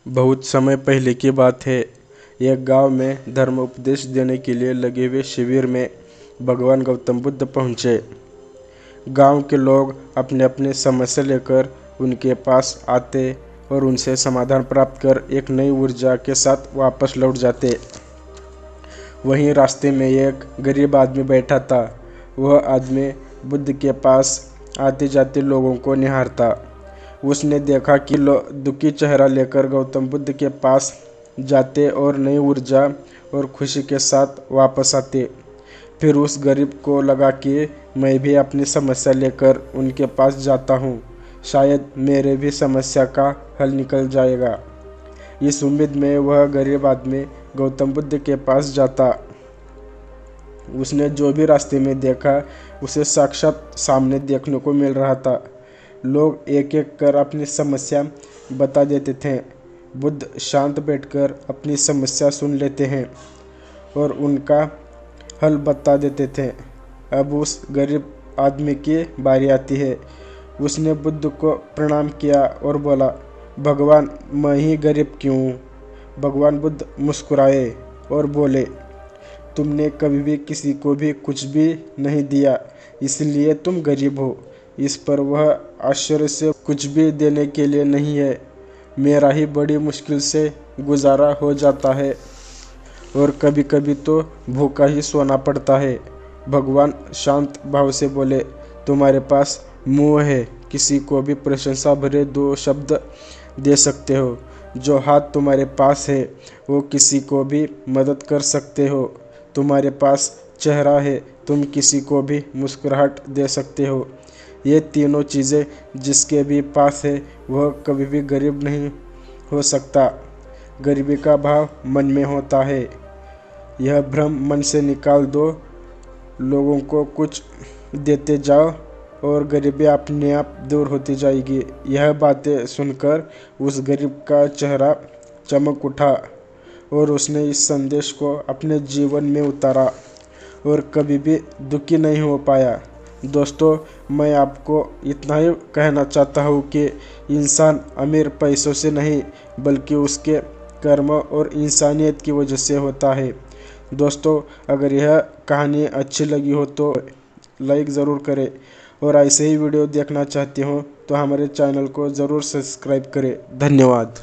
बहुत समय पहले की बात है। एक गांव में धर्म उपदेश देने के लिए लगे हुए शिविर में भगवान गौतम बुद्ध पहुंचे। गांव के लोग अपने अपने समस्या लेकर उनके पास आते और उनसे समाधान प्राप्त कर एक नई ऊर्जा के साथ वापस लौट जाते। वहीं रास्ते में एक गरीब आदमी बैठा था। वह आदमी बुद्ध के पास आते जाते लोगों को निहारता। उसने देखा कि लोग दुखी चेहरा लेकर गौतम बुद्ध के पास जाते और नई ऊर्जा और खुशी के साथ वापस आते। फिर उस गरीब को लगा कि मैं भी अपनी समस्या लेकर उनके पास जाता हूँ, शायद मेरे भी समस्या का हल निकल जाएगा। इस उम्मीद में वह गरीब आदमी गौतम बुद्ध के पास जाता। उसने जो भी रास्ते में देखा उसे साक्षात सामने देखने को मिल रहा था। लोग एक एक कर अपनी समस्या बता देते थे। बुद्ध शांत बैठकर अपनी समस्या सुन लेते हैं और उनका हल बता देते थे। अब उस गरीब आदमी की बारी आती है। उसने बुद्ध को प्रणाम किया और बोला, भगवान, मैं ही गरीब क्यों? भगवान बुद्ध मुस्कुराए और बोले, तुमने कभी भी किसी को भी कुछ भी नहीं दिया, इसलिए तुम गरीब हो। इस पर वह आश्चर्य से, कुछ भी देने के लिए नहीं है, मेरा ही बड़ी मुश्किल से गुजारा हो जाता है और कभी कभी तो भूखा ही सोना पड़ता है। भगवान शांत भाव से बोले, तुम्हारे पास मुंह है, किसी को भी प्रशंसा भरे 2 शब्द दे सकते हो। जो हाथ तुम्हारे पास है वो किसी को भी मदद कर सकते हो। तुम्हारे पास चेहरा है, तुम किसी को भी मुस्कुराहट दे सकते हो। ये तीनों चीज़ें जिसके भी पास है वह कभी भी गरीब नहीं हो सकता। गरीबी का भाव मन में होता है। यह भ्रम मन से निकाल दो। लोगों को कुछ देते जाओ और गरीबी अपने आप दूर होती जाएगी। यह बातें सुनकर उस गरीब का चेहरा चमक उठा और उसने इस संदेश को अपने जीवन में उतारा और कभी भी दुखी नहीं हो पाया। दोस्तों, मैं आपको इतना ही कहना चाहता हूँ कि इंसान अमीर पैसों से नहीं बल्कि उसके कर्म और इंसानियत की वजह से होता है। दोस्तों, अगर यह कहानी अच्छी लगी हो तो लाइक ज़रूर करें और ऐसे ही वीडियो देखना चाहते हो तो हमारे चैनल को ज़रूर सब्सक्राइब करें। धन्यवाद।